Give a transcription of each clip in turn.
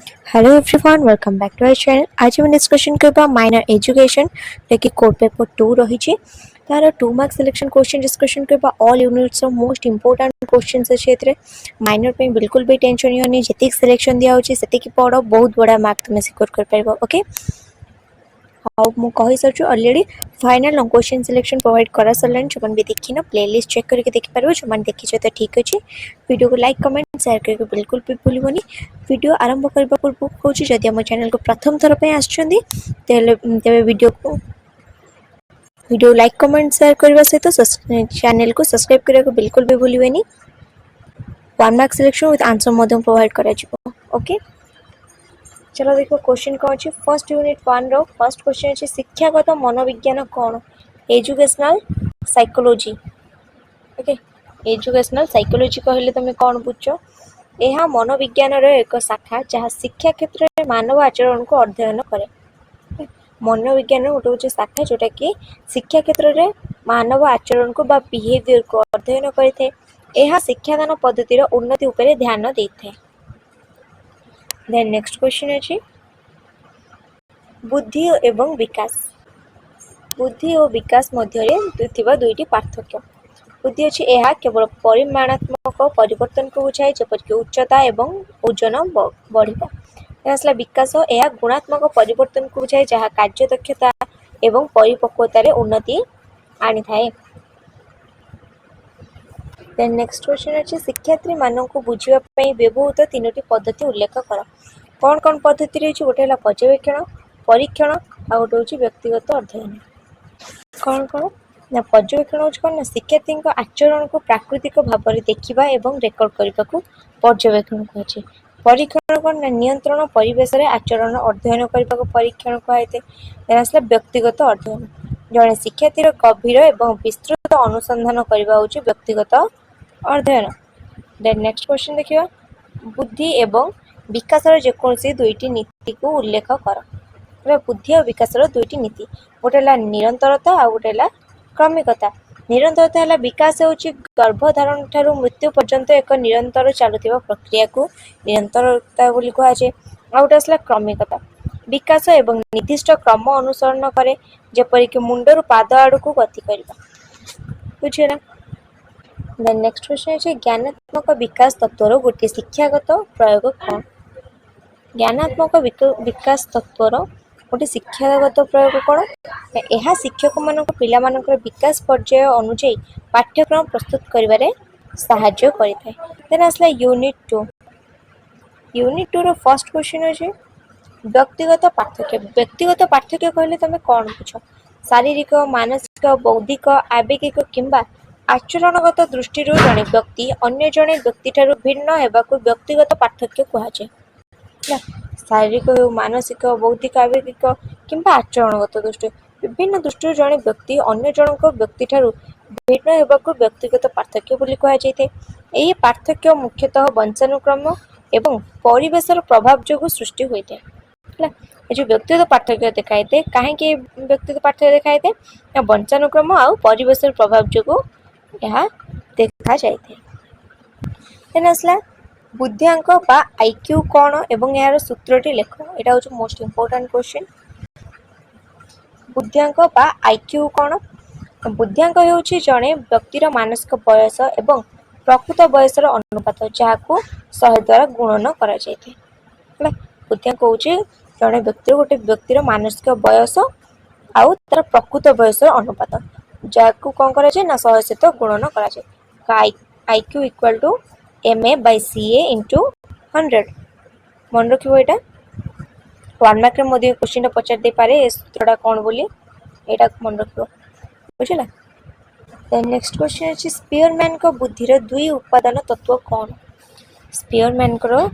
Hello everyone, welcome back to our channel. आज हम discussion करबा माइनर एजुकेशन लेकि कोड पेपर 2 रही छी तार 2 मार्क सिलेक्शन क्वेश्चन डिस्कशन करबा all units of most important questions अछि एतरे माइनर पे बिल्कुल भी टेंशन होनी जतिक सिलेक्शन दिया होची सेतिक पढो बहुत बड़ा मार्क तुम सिक्योर कर परबो ओके हाउ मु कहि सरछु already final question selection provide करा सरलन जमन भी देखि ना प्लेलिस्ट चेक करके देखि परबो जमन देखि छ त ठीक अछि वीडियो को लाइक कमेंट शेयर करके बिल्कुल भी भूलिबोनी वीडियो आरंभ करबा पूर्व कहूँ जदि आम चैनल को प्रथम थर पे तेरे वीडियो लाइक कमेंट शेयर करने सहित चैनल को सब्सक्राइब करने को बिल्कुल भी भूलिबेनी 1 मार्क सिलेक्शन विथ आंसर मध्यम प्रोवाइड करा जिवो ओके चलो देखो क्वेश्चन कौन अच्छे first unit 1 row first question अच्छे शिक्षागत मनोविज्ञान कौन educational psychology okay educational psychology कहले तुम कौन बुझ यह मनोविज्ञान एक शाखा जहाँ शिक्षा क्षेत्र में मानव आचरण को अध्ययन करे मनोविज्ञान गोटे हूँ शाखा जोटा कि शिक्षा क्षेत्र में मानव आचरण को बिहेवियर को अध्ययन करते शिक्षादान पद्धतिर उन्नति उपरे ध्यान देते देन नेक्स्ट क्वेश्चन अछि बुद्धि एवं विकास बुद्धि और विकास मध्य थिबा दुईटी पार्थक्य बुद्धि अच्छी यह केवल परिमाणात्मक परिवर्तन को बुझाए जपरिक उच्चता एवं ओजन बढ़िबा आसला विकास यह गुणात्मक परिवर्तन को बुझाए जहाँ कार्य दक्षता एवं परिपक्वता रे उन्नति आनी थाए देन नेक्स्ट क्वेश्चन अछि शिक्षार्थी मानन को बुझिबा पई व्यवहृत तीनोटी पद्धति उल्लेख कर कौन कौन पद्धति रही गोटे है पर्यवेक्षण परीक्षण आ गोटे हूँ व्यक्तिगत अध्ययन कौन कौन ना पर्यवेक्षण हूँ कौन ना शिक्षार्थी आचरण को प्राकृतिक भाव में देखा एवं रेकर्ड करने को पर्यवेक्षण कहुचे परीक्षण कौन ना नियंत्रण परिवेश आचरण अध्ययन करने को परीक्षण कहते आसला व्यक्तिगत अध्ययन जड़े शिक्षार्थी गभीर एवं विस्तृत अनुसंधान करने हूँ व्यक्तिगत अध्ययन देन नेक्स्ट क्वेश्चन देखिए बुद्धि एवं विकासर जेकोसी दुईटी नीति को उल्लेख कर बुद्धि और विकासर दुईटी नीति गोटे है निरंतरता आ गोटे है क्रमिकता निरंतरता है विकास हूँ गर्भधारण ठारू मृत्यु पर्यंत एक निरंतर चलुवा प्रक्रिया को निरंतरता बोली कहुए आ गोटे आसला क्रमिकता विकास एवं निर्दिष्ट क्रम अनुसरण करे जेपरिक मुंडरू पाद आड़ को गति करवा बुझेगा देन नेक्स्ट क्वेश्चन है ज्ञानात्मक विकास तत्वर गोटे शिक्षागत प्रयोग कौन ज्ञानात्मक विकास तत्वर गोटे शिक्षागत प्रयोग कौन यह शिक्षक मान पिला विकास पर्याय अनुଯାयी पाठ्यक्रम प्रस्तुत करिवारे साहाय्य करिथाय देन आसला यूनिट 2 रो फर्स्ट क्वेश्चन है व्यक्तिगत पार्थक्य कहले तुम कौन बुझ शारीरिक मानसिक बौद्धिक आवेगिक किंबा आचरणगत दृष्टि जड़े व्यक्ति अन्य जड़े व्यक्ति ठारू भिन्न हेबाकु व्यक्तिगत पार्थक्य कहुए शारीरिक मानसिक बौद्धिक आवेगिक किंबा आचरणगत दृष्टि विभिन्न दृष्टि जड़े व्यक्ति अन्य जनक व्यक्ति ठारू भिन्न हेबाकु व्यक्तिगत पार्थक्य बोली कहुए यही पार्थक्य मुख्यतः वंशानुक्रम एवं परिवेशर प्रभाव जो सृष्टि होता है जो व्यक्तिगत पार्थक्य देखाई थे कहीं व्यक्तिगत पार्थक्य देखाई थे वंशानुक्रम आ परिवेश प्रभाव जो यह देखा जाए आसला बुद्धियांक बा आईक्यू कौन एवं यार सूत्रटी लेख यहाँ हूँ मोस्ट इंपोर्टेंट क्वेश्चन बुद्धियांक बा आईक्यू कौन बुद्धियांक हूँ जड़े व्यक्तिर मानसिक बयस एवं प्रकृत बयसर अनुपात जहाँ 100 द्वारा गुणन कर बुद्धियांक हूँ जड़े व्यक्ति गोटे व्यक्तिर मानसिक बयस आउ तार प्रकृत बयसर अनुपात जहाँ कौन कर 100 सहित गुणन कर IQ equal to MA by CA into 100 मन रखिबो एटा 1 मार्क रे क्वेश्चन पचार दे पारे ए सूत्रटा कौन बोली एटा मन रखिबो बुझला देन नेक्स्ट क्वेश्चन अछि स्पीयरमैन को बुद्धिर दुई उपादान तत्व कौन स्पीयरमैन को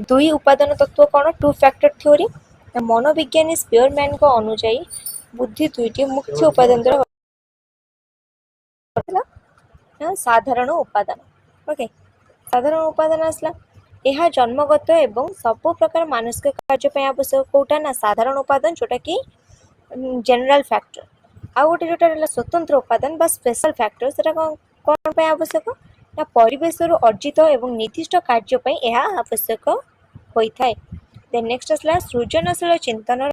दुई उपादान तत्व कौन टू फैक्टर थ्योरी मनोविज्ञानी स्पीयरमैन को अनुଯାयी बुद्धि दुईटी मुख्य उपादान द्वारा साधारण उपादान ओके साधारण उपादान आसला यह जन्मगत एवं सब प्रकार मानसिक कार्य आवश्यक कौटा ना साधारण उपादान जोटा कि जनरल फैक्टर आ गोटे जोटा स्वतंत्र उपादान बा स्पेशल फैक्टर से कौन पे आवश्यक ना परिवेश अर्जित एवं निर्दिष्ट कार्य आवश्यक ହୋଇଥାଏ। ଦେନ୍ ନେକ୍ସଟ ଆସିଲା ସୃଜନଶୀଳ ଚିନ୍ତନର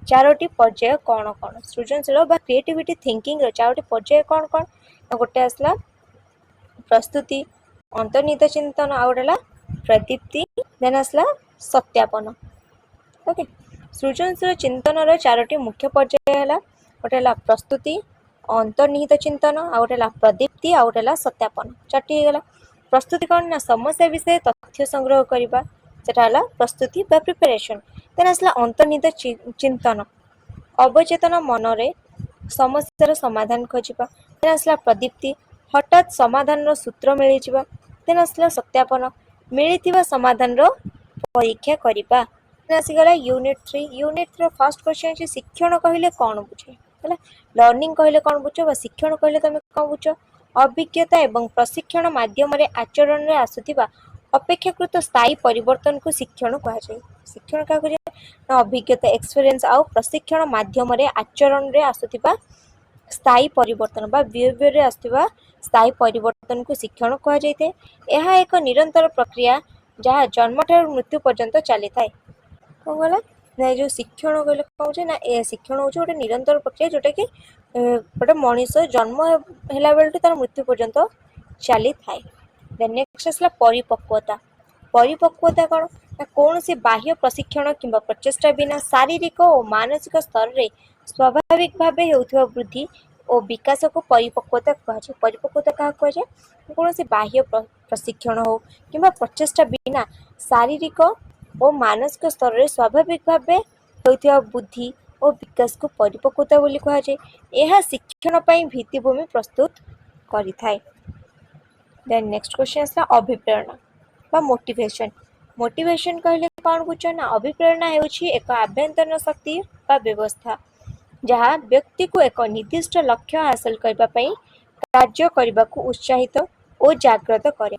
ଚାରୋଟି ପର୍ଯ୍ୟାୟ କ'ଣ କ'ଣ? ସୃଜନଶୀଳ ବା କ୍ରିଏଟିଭିଟି ଥିଙ୍କିଂର ଚାରୋଟି ପର୍ଯ୍ୟାୟ କ'ଣ କ'ଣ? ଗୋଟେ ଆସିଲା ପ୍ରସ୍ତୁତି, ଅନ୍ତର୍ନିହିତ ଚିନ୍ତନ, ଆଉ ଗୋଟେ ହେଲା ପ୍ରଦୀପ୍ତି, ଦେନ୍ ଆସିଲା ସତ୍ୟାପନ। ଓକେ, ସୃଜନଶୀଳ ଚିନ୍ତନର ଚାରୋଟି ମୁଖ୍ୟ ପର୍ଯ୍ୟାୟ ହେଲା, ଗୋଟେ ହେଲା ପ୍ରସ୍ତୁତି, ଅନ୍ତର୍ନିହିତ ଚିନ୍ତନ, ଆଉ ଗୋଟେ ହେଲା ପ୍ରଦୀପ୍ତି, ଆଉ ଗୋଟେ ହେଲା ସତ୍ୟାପନ। ଚାରୋଟି ହେଇଗଲା। ପ୍ରସ୍ତୁତି କ'ଣ ନା ସମସ୍ୟା ବିଷୟରେ ତଥ୍ୟ ସଂଗ୍ରହ କରିବା, ସେଟା ହେଲା ପ୍ରସ୍ତୁତି ବା ପ୍ରିପାରେସନ୍। ଦେନ୍ ଆସିଲା ଅନ୍ତର୍ନିହିତ ଚିନ୍ତନ, ଅବଚେତନ ମନରେ ସମସ୍ୟାର ସମାଧାନ ଖୋଜିବା। ଦେନ୍ ଆସିଲା ପ୍ରଦୀପ୍ତି, ହଠାତ୍ ସମାଧାନର ସୂତ୍ର ମିଳିଯିବା। ଦେନ୍ ଆସିଲା ସତ୍ୟାପନ, ମିଳିଥିବା ସମାଧାନର ପରୀକ୍ଷା କରିବା। ଆସିଗଲା ୟୁନିଟ୍ 3। ୟୁନିଟ୍ 3ର ଫାର୍ଷ୍ଟ କ୍ୱେଶ୍ଚନ୍ ଅଛି ଶିକ୍ଷଣ କହିଲେ କ'ଣ ବୁଝେ? ହେଲା, ଲର୍ଣ୍ଣିଂ କହିଲେ କ'ଣ ବୁଝ ବା ଶିକ୍ଷଣ କହିଲେ ତମେ କ'ଣ ବୁଝ? ଅଭିଜ୍ଞତା ଏବଂ ପ୍ରଶିକ୍ଷଣ ମାଧ୍ୟମରେ ଆଚରଣରେ ଆସୁଥିବା ଅପେକ୍ଷାକୃତ ସ୍ଥାୟୀ ପରିବର୍ତ୍ତନକୁ ଶିକ୍ଷଣ କୁହାଯାଏ। ଶିକ୍ଷଣ କାହାକୁ କୁହାଯାଏ ନା ଅଭିଜ୍ଞତା, ଏକ୍ସପିରିଏନ୍ସ ଆଉ ପ୍ରଶିକ୍ଷଣ ମାଧ୍ୟମରେ ଆଚରଣରେ ଆସୁଥିବା ସ୍ଥାୟୀ ପରିବର୍ତ୍ତନ ବା ବିହେଭିଅରରେ ଆସୁଥିବା ସ୍ଥାୟୀ ପରିବର୍ତ୍ତନକୁ ଶିକ୍ଷଣ କୁହାଯାଇଥାଏ। ଏହା ଏକ ନିରନ୍ତର ପ୍ରକ୍ରିୟା ଯାହା ଜନ୍ମଠାରୁ ମୃତ୍ୟୁ ପର୍ଯ୍ୟନ୍ତ ଚାଲିଥାଏ। କ'ଣ କହିଲା ନା ଏ ଯେଉଁ ଶିକ୍ଷଣ କହିଲେ କ'ଣ ହେଉଛି ନା ଏ ଶିକ୍ଷଣ ହେଉଛି ଗୋଟେ ନିରନ୍ତର ପ୍ରକ୍ରିୟା ଯେଉଁଟାକି ଗୋଟେ ମଣିଷ ଜନ୍ମ ହେଲା ବେଳଠୁ ତାର ମୃତ୍ୟୁ ପର୍ଯ୍ୟନ୍ତ ଚାଲିଥାଏ। ଦେନ୍ ନେକ୍ସଟ ଆସିଲା ପରିପକ୍ୱତା। ପରିପକ୍ୱତା କ'ଣ ନା କୌଣସି ବାହ୍ୟ ପ୍ରଶିକ୍ଷଣ କିମ୍ବା ପ୍ରଚେଷ୍ଟା ବିନା ଶାରୀରିକ ଓ ମାନସିକ ସ୍ତରରେ ସ୍ୱାଭାବିକ ଭାବେ ହେଉଥିବା ବୃଦ୍ଧି ଓ ବିକାଶକୁ ପରିପକ୍ୱତା କୁହାଯାଏ। ପରିପକ୍ୱତା କାହାକୁ କୁହାଯାଏ? କୌଣସି ବାହ୍ୟ ପ୍ରଶିକ୍ଷଣ ହେଉ କିମ୍ବା ପ୍ରଚେଷ୍ଟା ବିନା ଶାରୀରିକ ଓ ମାନସିକ ସ୍ତରରେ ସ୍ୱାଭାବିକ ଭାବେ ହେଉଥିବା ବୁଦ୍ଧି ଓ ବିକାଶକୁ ପରିପକ୍ୱତା ବୋଲି କୁହାଯାଏ। ଏହା ଶିକ୍ଷଣ ପାଇଁ ଭିତ୍ତିଭୂମି ପ୍ରସ୍ତୁତ କରିଥାଏ। ଦେନ୍ ନେକ୍ସଟ କ୍ୱେଶ୍ଚନ୍ ଆସିଲା ଅଭିପ୍ରେରଣା ବା ମୋଟିଭେସନ୍। ମୋଟିଭେସନ୍ କହିଲେ କ'ଣ ବୁଝ ନା ଅଭିପ୍ରେରଣା ହେଉଛି ଏକ ଆଭ୍ୟନ୍ତରୀଣ ଶକ୍ତି ବା ବ୍ୟବସ୍ଥା ଯାହା ବ୍ୟକ୍ତିକୁ ଏକ ନିର୍ଦ୍ଦିଷ୍ଟ ଲକ୍ଷ୍ୟ ହାସଲ କରିବା ପାଇଁ କାର୍ଯ୍ୟ କରିବାକୁ ଉତ୍ସାହିତ ଓ ଜାଗ୍ରତ କରେ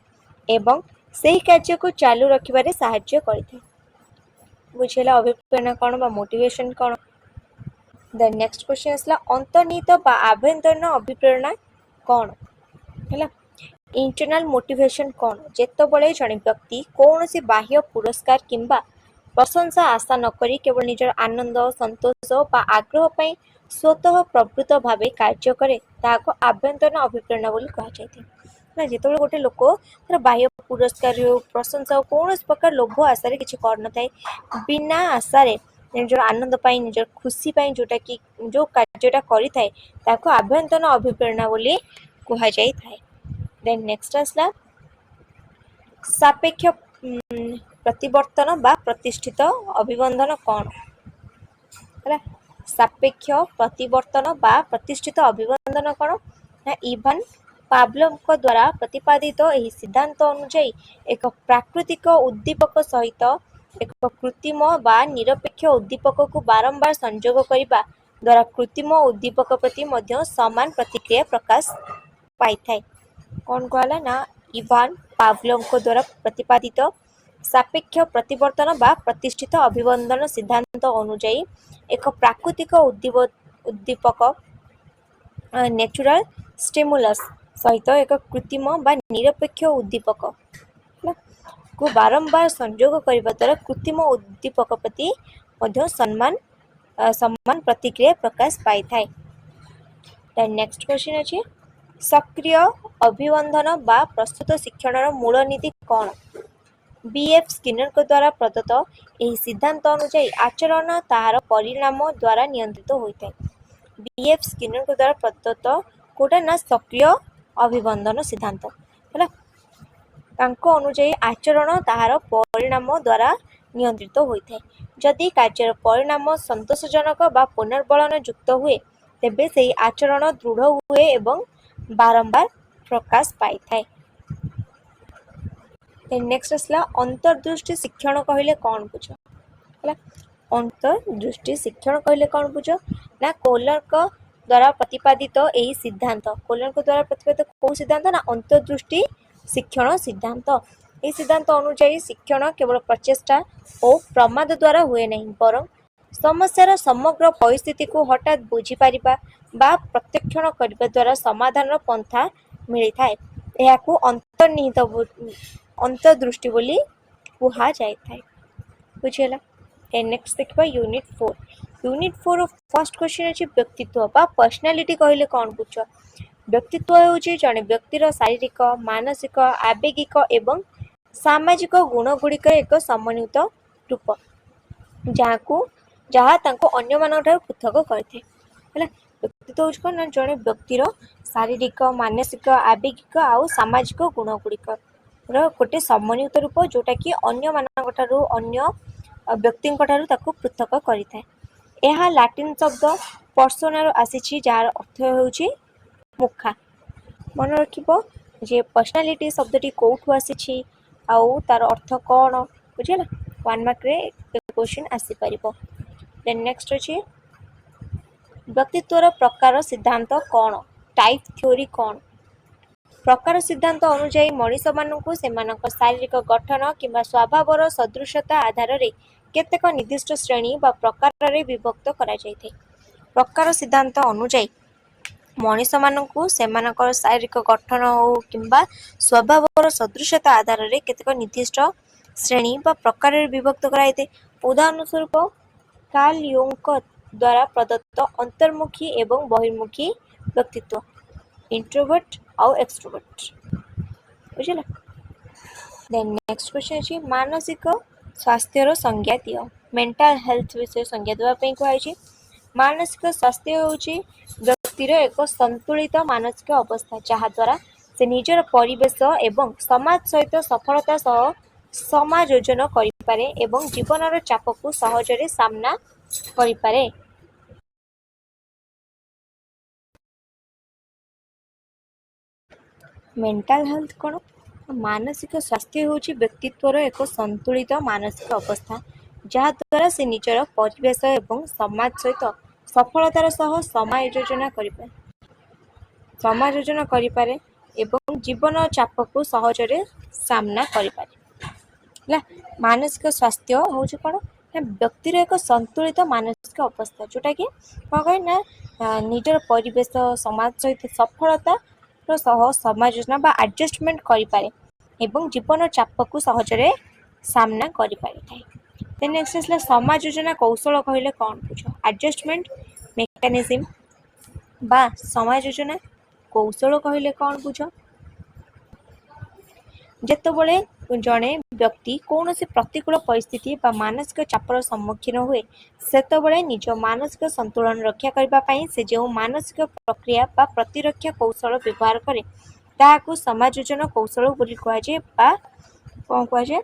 ଏବଂ ସେହି କାର୍ଯ୍ୟକୁ ଚାଲୁ ରଖିବାରେ ସାହାଯ୍ୟ କରିଥାଏ। ବୁଝିଲା ଅଭିପ୍ରେରଣା କ'ଣ ବା ମୋଟିଭେସନ୍ କ'ଣ? ଦେନ୍ ନେକ୍ସଟ କ୍ୱେଶ୍ଚନ୍ ଆସିଲା ଅନ୍ତର୍ନିହିତ ବା ଆଭ୍ୟନ୍ତରୀଣ ଅଭିପ୍ରେରଣା କ'ଣ? ହେଲା, ଇଣ୍ଟରନାଲ ମୋଟିଭେସନ୍ କ'ଣ? ଯେତେବେଳେ ଜଣେ ବ୍ୟକ୍ତି କୌଣସି ବାହ୍ୟ ପୁରସ୍କାର କିମ୍ବା ପ୍ରଶଂସା ଆଶା ନକରି କେବଳ ନିଜର ଆନନ୍ଦ, ସନ୍ତୋଷ ବା ଆଗ୍ରହ ପାଇଁ ସ୍ୱତଃ ପ୍ରବୃତ୍ତ ଭାବେ କାର୍ଯ୍ୟ କରେ ତାହାକୁ ଆଭ୍ୟନ୍ତରୀଣ ଅଭିପ୍ରେରଣା ବୋଲି କୁହାଯାଇଥାଏ। ନା ଯେତେବେଳେ ଗୋଟେ ଲୋକ ତାର ବାହ୍ୟ ପୁରସ୍କାର ହେଉ, ପ୍ରଶଂସା ହେଉ, କୌଣସି ପ୍ରକାର ଲୋଭ ଆଶାରେ କିଛି କରିନଥାଏ, ବିନା ଆଶାରେ ନିଜର ଆନନ୍ଦ ପାଇଁ, ନିଜର ଖୁସି ପାଇଁ ଯେଉଁଟାକି ଯେଉଁ କାର୍ଯ୍ୟଟା କରିଥାଏ ତାକୁ ଆଭ୍ୟନ୍ତରୀଣ ଅଭିପ୍ରେରଣା ବୋଲି କୁହାଯାଇଥାଏ। ଦେନ୍ ନେକ୍ସଟ ଆସିଲା ସାପେକ୍ଷ ପ୍ରତିବର୍ତ୍ତନ ବା ପ୍ରତିଷ୍ଠିତ ଅଭିବନ୍ଧନ କ'ଣ? ହେଲା, ସାପେକ୍ଷ ପ୍ରତିବର୍ତ୍ତନ ବା ପ୍ରତିଷ୍ଠିତ ଅଭିବନ୍ଧନ କ'ଣ ନା ଇଭାନ ପାଭଲୋଭଙ୍କ ଦ୍ୱାରା ପ୍ରତିପାଦିତ ଏହି ସିଦ୍ଧାନ୍ତ ଅନୁଯାୟୀ ଏକ ପ୍ରାକୃତିକ ଉଦ୍ଦୀପକ ସହିତ ଏକ କୃତ୍ରିମ ବା ନିରପେକ୍ଷ ଉଦ୍ଦୀପକକୁ ବାରମ୍ବାର ସଂଯୋଗ କରିବା ଦ୍ୱାରା କୃତ୍ରିମ ଉଦ୍ଦୀପକ ପ୍ରତି ମଧ୍ୟ ସମାନ ପ୍ରତିକ୍ରିୟା ପ୍ରକାଶ ପାଇଥାଏ। କ'ଣ କୁହାଗଲା ନା ଇଭାନ ପାଭଲୋଭଙ୍କ ଦ୍ୱାରା ପ୍ରତିପାଦିତ ସାପେକ୍ଷ ପ୍ରତିବର୍ତ୍ତନ ବା ପ୍ରତିଷ୍ଠିତ ଅଭିବନ୍ଧନ ସିଦ୍ଧାନ୍ତ ଅନୁଯାୟୀ ଏକ ପ୍ରାକୃତିକ ଉଦ୍ଦୀପକ ନ୍ୟାଚୁରାଲ ଷ୍ଟିମୁଲସ୍ ସହିତ ଏକ କୃତ୍ରିମ ବା ନିରପେକ୍ଷ ଉଦ୍ଦୀପକ କୁ ବାରମ୍ବାର ସଂଯୋଗ କରିବା ଦ୍ୱାରା କୃତ୍ରିମ ଉଦ୍ଦୀପକ ପ୍ରତି ମଧ୍ୟ ସମାନ ପ୍ରତିକ୍ରିୟା ପ୍ରକାଶ ପାଇଥାଏ। ନେକ୍ସଟ କ୍ୱେଶ୍ଚନ୍ ଅଛି ସକ୍ରିୟ ଅଭିବନ୍ଧନ ବା ପ୍ରସ୍ତୁତ ଶିକ୍ଷଣର ମୂଳ ନୀତି କ'ଣ? ବି.ଏଫ୍. ସ୍କିନରଙ୍କ ଦ୍ୱାରା ପ୍ରଦତ୍ତ ଏହି ସିଦ୍ଧାନ୍ତ ଅନୁଯାୟୀ ଆଚରଣ ତାହାର ପରିଣାମ ଦ୍ୱାରା ନିୟନ୍ତ୍ରିତ ହୋଇଥାଏ। ବି.ଏଫ୍. ସ୍କିନରଙ୍କ ଦ୍ୱାରା ପ୍ରଦତ୍ତ କୋଉଟା ନା ସକ୍ରିୟ ଅଭିବନ୍ଧନ ସିଦ୍ଧାନ୍ତ। ହେଲା, ତାଙ୍କ ଅନୁଯାୟୀ ଆଚରଣ ତାହାର ପରିଣାମ ଦ୍ୱାରା ନିୟନ୍ତ୍ରିତ ହୋଇଥାଏ। ଯଦି କାର୍ଯ୍ୟର ପରିଣାମ ସନ୍ତୋଷଜନକ ବା ପୁନର୍ବଳନ ଯୁକ୍ତ ହୁଏ ତେବେ ସେହି ଆଚରଣ ଦୃଢ଼ ହୁଏ ଏବଂ ବାରମ୍ବାର ପ୍ରକାଶ ପାଇଥାଏ। ନେକ୍ସଟ ଆସିଲା ଅନ୍ତର୍ଦୃଷ୍ଟି ଶିକ୍ଷଣ କହିଲେ କ'ଣ ବୁଝ? ହେଲା, ଅନ୍ତର୍ଦୃଷ୍ଟି ଶିକ୍ଷଣ କହିଲେ କ'ଣ ବୁଝ ନା କୋହଲରଙ୍କ ଦ୍ୱାରା ପ୍ରତିପାଦିତ ଏହି ସିଦ୍ଧାନ୍ତ। କୋହଲରଙ୍କ ଦ୍ୱାରା ପ୍ରତିପାଦିତ କେଉଁ ସିଦ୍ଧାନ୍ତ ନା ଅନ୍ତର୍ଦୃଷ୍ଟି ଶିକ୍ଷଣ ସିଦ୍ଧାନ୍ତ। ଏହି ସିଦ୍ଧାନ୍ତ ଅନୁଯାୟୀ ଶିକ୍ଷଣ କେବଳ ପ୍ରଚେଷ୍ଟା ଓ ପ୍ରମାଦ ଦ୍ୱାରା ହୁଏ ନାହିଁ, ବରଂ ସମସ୍ୟାର ସମଗ୍ର ପରିସ୍ଥିତିକୁ ହଠାତ୍ ବୁଝିପାରିବା ବା ପ୍ରତ୍ୟକ୍ଷଣ କରିବା ଦ୍ୱାରା ସମାଧାନର ପନ୍ଥା ମିଳିଥାଏ। ଏହାକୁ ଅନ୍ତର୍ଦୃଷ୍ଟି ବୋଲି କୁହାଯାଇଥାଏ। बुझीगला। नेक्स्ट देखा यूनिट 4। यूनिट 4 फर्स्ट क्वेश्चन अच्छे व्यक्तित्व बा पर्सनालिटी कहले कौन बुझ। व्यक्तित्व होची जड़े व्यक्तिर शारीरिक मानसिक आवेगिक एवं सामाजिक गुण गुड़िक एक समन्वित रूप जहाँ तांको अन्य मानक ठाରୁ पृथक करथे। हैला व्यक्तित्व होची कौन ना जड़े व्यक्तिर शारीरिक मानसिक आवेगिक आउ सामाजिक गुण गुड़िक गोटे समन्वित रूप जोटा कि अन्य मानक ठारू अन्य व्यक्ति ताकू पृथक करिଥାଏ। यह लाटिन शब्द पर्सोना आसी जार अर्थ होची मुखा। मन रखिबो जे पर्सनालिटी शब्दटी कोठू आसी आउ तार अर्थ कौन बुझिला। 1 मार्क रे क्वेश्चन आसी परिबो। देन नेक्स्ट अछि व्यक्तित्वर प्रकार सिद्धांत कौन टाइप थ्योरी कौन। प्रकार सिद्धांत अनुसार मनीष मानू सेमानक शारीरिक गठन किंबा स्वभावर सदृशता आधार रे केतेक निर्दिष्ट श्रेणी बा प्रकार रे विभक्त करा जायथे। प्रकार सिद्धांत अनुसार मनीष मानू सेमानक शारीरिक गठन हो किंबा स्वभावर सदृशता आधार रे केतेक निर्दिष्ट श्रेणी बा प्रकार रे विभक्त कराइथे। उदाहरण स्वरूप कार्ल यूंग द्वारा प्रदत्त अंतर्मुखी एवं बहिर्मुखी व्यक्तित्व इंट्रोवर्ट और एक्सट्रोवर्ट बुझिला। देन नेक्स्ट क्वेश्चन अछि मानसिक स्वास्थ्यर संज्ञा दियो। मेंटल हेल्थ विषय संज्ञा देवा पई कहै। मानसिक स्वास्थ्य होची व्यक्तिर एक संतुलित मानसिक अवस्था जहाँ द्वारा से निजर परिवेश एवं समाज सहित सफलता सह समायोजन करिपारे एवं जीवनर चाप को सहजरे सामना करिपारे। मेंटल हेल्थ कौन मानसिक स्वास्थ्य होची व्यक्तित्वर एक संतुलित मानसिक अवस्था जहाँ द्वारा से निजर परिवेश एवं समाज सहित सफलतार सह समायोजन करिपारे एवं जीवन चाप को सहजरे सामना करिपारे। मानसिक स्वास्थ्य होची कौन व्यक्तिर एक संतुलित मानसिक अवस्था जोटा कि कहे ना निजर परिवेश समाज सहित सफलता सह समायोजन बा एडजस्टमेंट करिपारे एवं जीवन चाप को सहजरे सामना करिपारे। देन नेक्स्ट आसला समायोजन कौशल कहले कौन बुझ। एडजस्टमेंट मेकानिज्म बा समायोजन कौशल कहले कौन बुझ। जेतबेले जड़े व्यक्ति कौन से प्रतिकूल परिस्थिति बा मानसिक चापर सम्मुखीन हुए सेतबेले निज मानसिक संतुलन रक्षा करबा पई से जो मानसिक प्रक्रिया बा प्रतिरक्षा कौशल व्यवहार करे ताहाकू समायोजन कौशल बोली कहा जाय बा कौन कहा जाय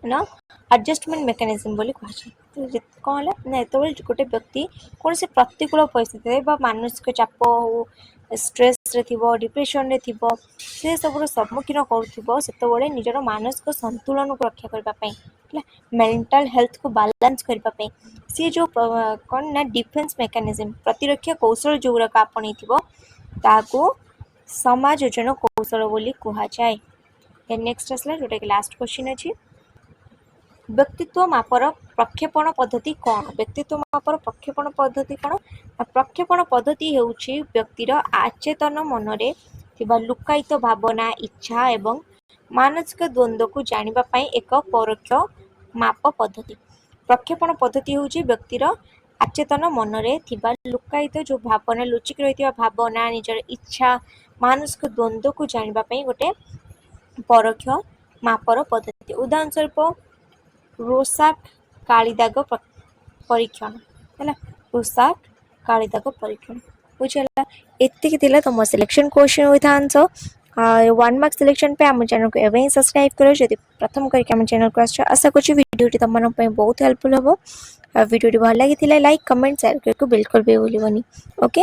ना एडजस्टमेंट मेकानिज्म बोली कहा जाय। तो कौन है ना तो गोटे व्यक्ति कौन से प्रतिकूल परिस्थिति बा मानसिक चाप हो स्ट्रेस रे थिबो डिप्रेशन रे थिबो से सब सम्मुखीन करूथिबो सेतबेले निजर मानसिक संतुलन को रक्षा करबा पई मेंटल हेल्थ को बैलेंस करबा पई से जो कौन ना डिफेंस मेकानिज्म प्रतिरक्षा कौशल जो गुरा आपणे थिबो ताको समायोजन कौशल बोली कहा जाय। देन नेक्स्ट आसला जोटा कि लास्ट क्वेश्चन अछि व्यक्तित्व मापर प्रक्षेपण पद्धति कौन। व्यक्तित्व मापर प्रक्षेपण पद्धति कौन प्रक्षेपण पद्धति हेउछि व्यक्तिर आचेतन मनरे थिबा लुकायित भावना इच्छा एवं मानसिक द्वंद्व को जानिबा पई एक परोक्ष माप पद्धति। प्रक्षेपण पद्धति हेउछि व्यक्तिर आचेतन मनरे थिबा लुकायित जो भावना लुचिक रहिथिबा भावना निजर इच्छा मानसिक द्वंद्व को जानिबा पई गोटे परोक्ष मापर पद्धति। उदाहरण स्वरूप रोसाक कालीदाग परीक्षण है रोसाक कालीदाग परीक्षण बुझला। एतिक थिला तुम selection question with answer 1 mark selection पे आम चैनल को एवं ही सब्सक्राइब करो जदि प्रथम करके आम चैनल को आछ। आशा करछि वीडियोटी तुम मन पे बहुत हेल्पफुल हो। वीडियोटी भल लागी थिला लाइक कमेंट शेयर करके बिल्कुल भी भूलिबनी। ओके।